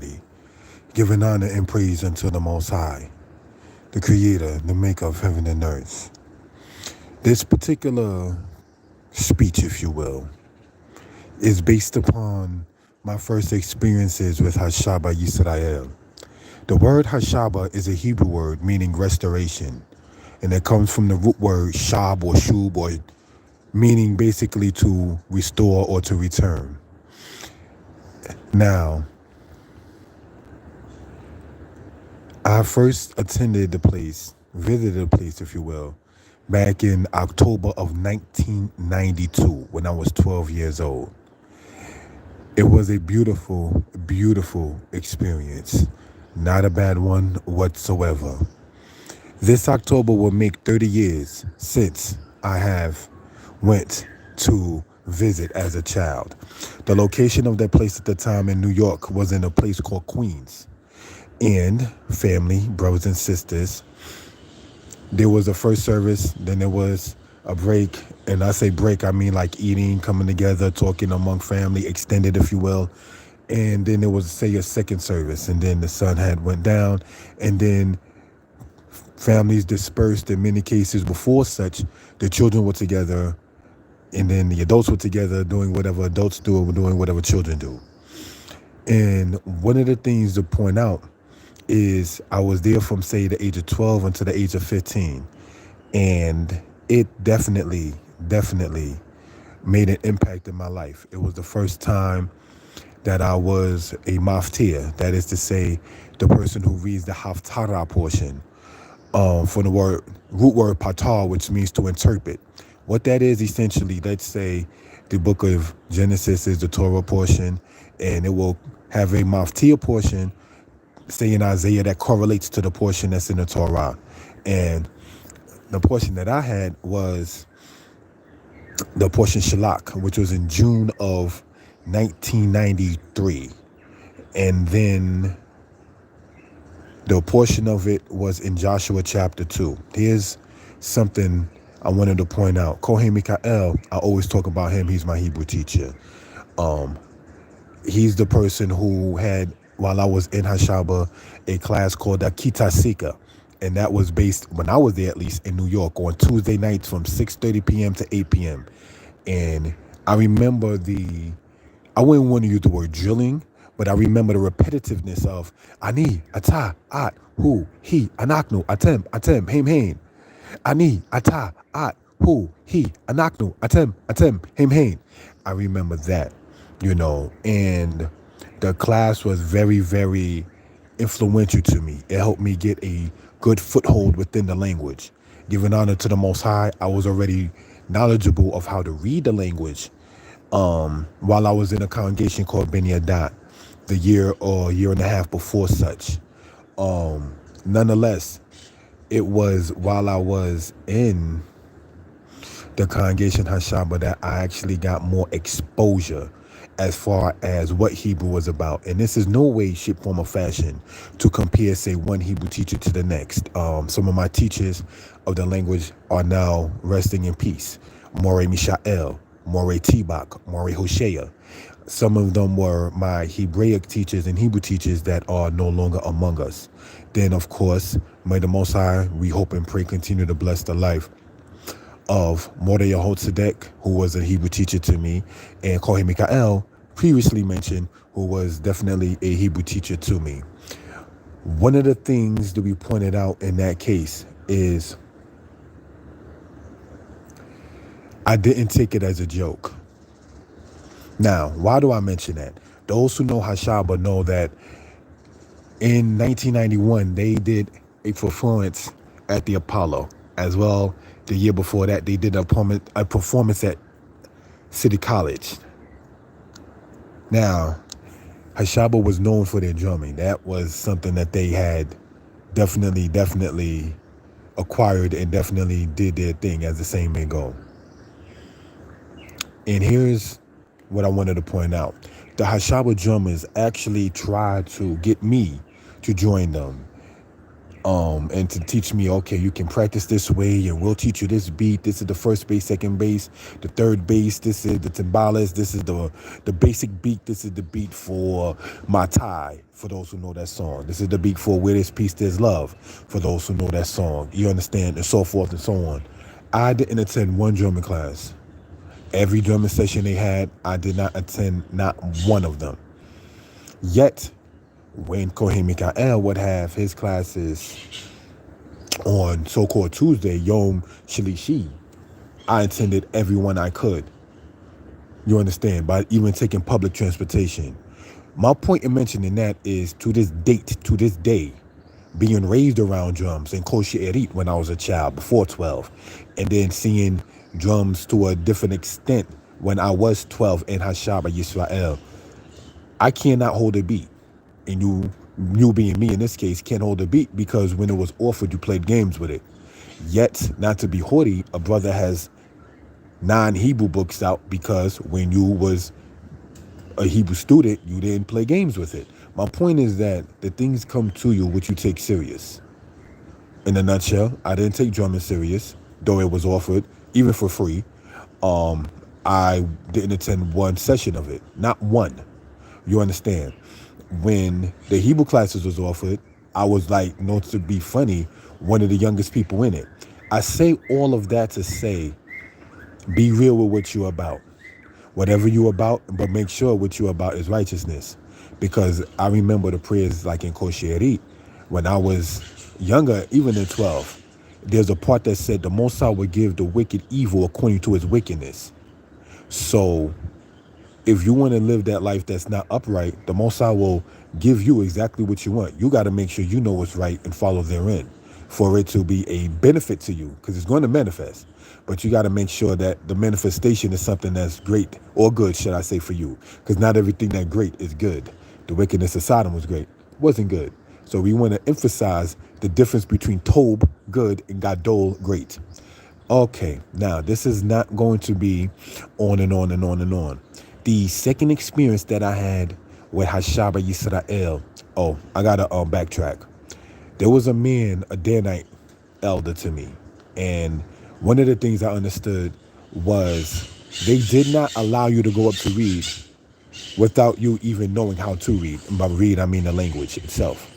everybody, giving honor and praise unto the Most High, the Creator, the Maker of heaven and earth. This particular speech, if you will, is based upon my first experiences with Hashabah Yisrael. The word Hashabah is a Hebrew word meaning restoration, and it comes from the root word shab or shub, or meaning basically to restore or to return. Now, I first attended the place, visited the place, if you will, back in October of 1992 when I was 12 years old. It was a beautiful, beautiful experience. Not a bad one whatsoever. This October will make 30 years since I have went to visit as a child. The location of that place at the time in New York was in a place called Queens. And family, brothers and sisters, there was a first service, then there was a break. And I say break, I mean like eating, coming together, talking among family, extended, if you will. And then there was, say, a second service. And then the sun had went down. And then families dispersed in many cases. Before such, the children were together. And then the adults were together doing whatever adults do or doing whatever children do. And one of the things to point out is I was there from, say, the age of 12 until the age of 15. And it definitely made an impact in my life. It was the first time that I was a maftir, that is to say, the person who reads the haftarah portion from the root word patar, which means to interpret. What that is essentially, let's say the book of Genesis is the Torah portion, and it will have a maftir portion, say in Isaiah, that correlates to the portion that's in the Torah. And the portion that I had was the portion Shalak, which was in June of 1993. And then the portion of it was in Joshua chapter 2. Here's something I wanted to point out. Kohen Mikael, I always talk about him. He's my Hebrew teacher. He's the person who had, while I was in Hashabah, a class called Akita Sika. And that was based, when I was there at least, in New York on Tuesday nights from 6:30 p.m. to 8 p.m. And I remember I wouldn't want to use the word drilling, but I remember the repetitiveness of Ani, Ata, At, Hu, He, Anaknu, Atem, Haim, Hain. Ani, Ata, At, Hu, He, Anaknu, Atem, Haim, Hain. I remember that, and the class was very, very influential to me. It helped me get a good foothold within the language. Giving honor to the Most High, I was already knowledgeable of how to read the language while I was in a congregation called Beni Adat, the year or year and a half before such. Nonetheless, it was while I was in the congregation Hashabah that I actually got more exposure as far as what Hebrew was about. And this is no way, shape, form, or fashion to compare, say, one Hebrew teacher to the next. Some of my teachers of the language are now resting in peace. Moreh Mishael, Moreh Tibak, Moreh Hosea. Some of them were my Hebraic teachers and Hebrew teachers that are no longer among us. Then, of course, may the Most High, we hope and pray, continue to bless the life of Mordeh Yehotzedek, who was a Hebrew teacher to me, and Kohen Mikael, previously mentioned, who was definitely a Hebrew teacher to me. One of the things that we pointed out in that case is I didn't take it as a joke. Now, why do I mention that? Those who know Hashabah know that in 1991, they did a performance at the Apollo. As well, the year before that, they did a performance at City College. Now, Hashabah was known for their drumming. That was something that they had definitely acquired and definitely did their thing, as the saying may go. And here's what I wanted to point out. The Hashabah drummers actually tried to get me to join them. And to teach me, okay, you can practice this way, and we'll teach you this beat. This is the first bass, second bass, the third bass. This is the timbales. This is the basic beat. This is the beat for my tie. For those who know that song, this is the beat for where there's peace, there's love. For those who know that song, you understand, and so forth and so on. I didn't attend one drumming class. Every drumming session they had, I did not attend not one of them. Yet, when Kohen Mikael would have his classes on so-called Tuesday, Yom Shlishi, I attended every one I could. You understand? By even taking public transportation. My point in mentioning that is to this day, being raised around drums and kosher erit when I was a child, before 12, and then seeing drums to a different extent when I was 12 in Hashabah Yisrael, I cannot hold a beat. And you being me in this case, can't hold a beat because when it was offered, you played games with it. Yet, not to be haughty, a brother has 9 Hebrew books out because when you was a Hebrew student, you didn't play games with it. My point is that the things come to you which you take serious. In a nutshell, I didn't take drumming serious, though it was offered, even for free. I didn't attend one session of it, not one. You understand? When the Hebrew classes was offered, I was like, not to be funny, one of the youngest people in it. I say all of that to say, be real with what you're about. Whatever you're about, but make sure what you're about is righteousness. Because I remember the prayers like in Kosherit, when I was younger, even in 12, there's a part that said the Most High would give the wicked evil according to his wickedness. So if you want to live that life that's not upright, the Most High will give you exactly what you want. You got to make sure you know what's right and follow therein for it to be a benefit to you, because it's going to manifest. But you got to make sure that the manifestation is something that's great or good, should I say, for you, because not everything that great is good. The wickedness of Sodom was great, wasn't good. So we want to emphasize the difference between Tob, good, and Gadol, great. Okay, now this is not going to be on and on and on and on. The second experience that I had with Hashabah Yisrael, oh, I gotta backtrack. There was a man, a Danite elder to me, and one of the things I understood was they did not allow you to go up to read without you even knowing how to read. And by read, I mean the language itself.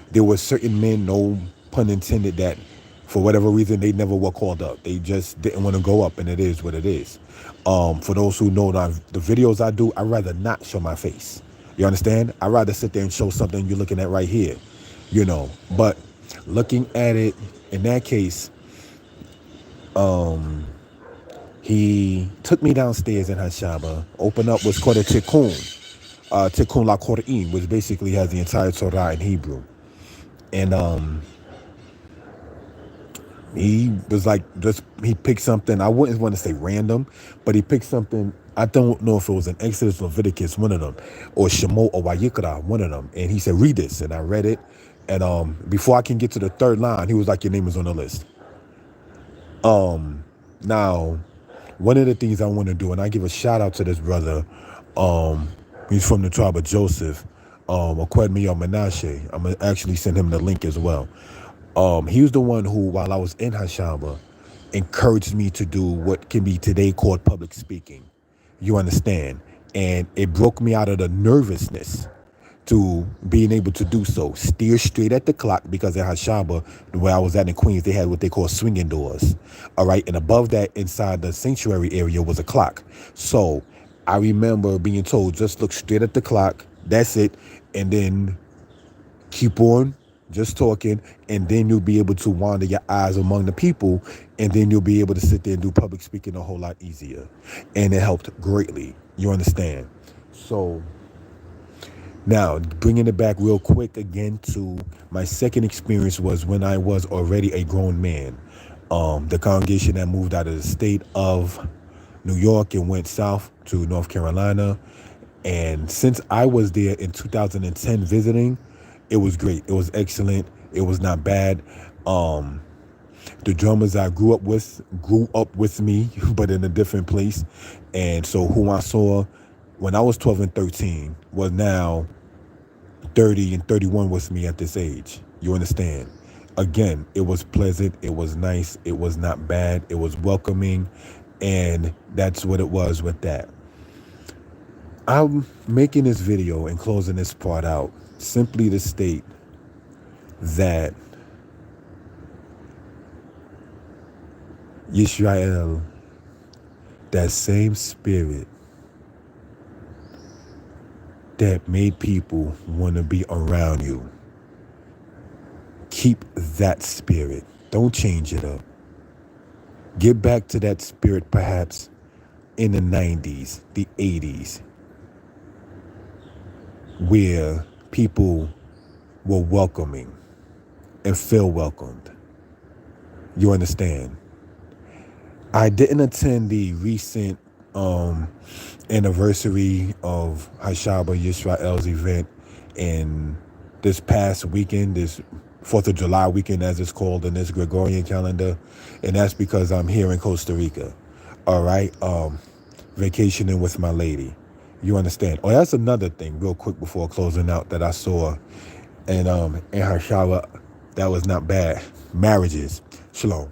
There were certain men, no pun intended, that for whatever reason they never were called up. They just didn't want to go up, and it is what it is. For those who know the videos I do, I'd rather not show my face. You understand? I'd rather sit there and show something you're looking at right here. But looking at it in that case, he took me downstairs in Hashabah, opened up what's called a tikkun, tikkun la Qur'an, which basically has the entire Torah in Hebrew. And he was like, he picked something, I wouldn't want to say random, but he picked something, I don't know if it was an Exodus, Leviticus, one of them, or Shemot or Vayikra, one of them. And he said, read this. And I read it. And before I can get to the third line, he was like, your name is on the list. Now, one of the things I want to do, and I give a shout out to this brother, he's from the tribe of Joseph, Akwedmiel Menashe. I'm going to actually send him the link as well. He was the one who, while I was in Hashabah, encouraged me to do what can be today called public speaking. You understand? And it broke me out of the nervousness to being able to do so. Steer straight at the clock, because in Hashabah, where I was at in Queens, they had what they call swinging doors. All right. And above that, inside the sanctuary area, was a clock. So I remember being told, just look straight at the clock. That's it. And then keep on just talking, and then you'll be able to wander your eyes among the people, and then you'll be able to sit there and do public speaking a whole lot easier. And it helped greatly. You understand? So now, bringing it back real quick again to my second experience was when I was already a grown man. The congregation that moved out of the state of New York and went south to North Carolina. And since I was there in 2010 visiting, it was great. It was excellent. It was not bad. The drummers I grew up with me, but in a different place. And so who I saw when I was 12 and 13 was now 30 and 31 with me at this age. You understand? Again, it was pleasant, it was nice, it was not bad, it was welcoming, and that's what it was with that. I'm making this video and closing this part out simply to state that Yisrael, that same spirit that made people want to be around you, keep that spirit. Don't change it up. Get back to that spirit perhaps in the 90s, the 80s, where people were welcoming and feel welcomed. You understand? I didn't attend the recent anniversary of Hashabah Yisrael's event in this past weekend, this 4th of July weekend as it's called in this Gregorian calendar, and that's because I'm here in Costa Rica, all right, vacationing with my lady. You understand? Oh, that's another thing real quick before closing out that I saw in Hashabah that was not bad. Marriages. Shalom.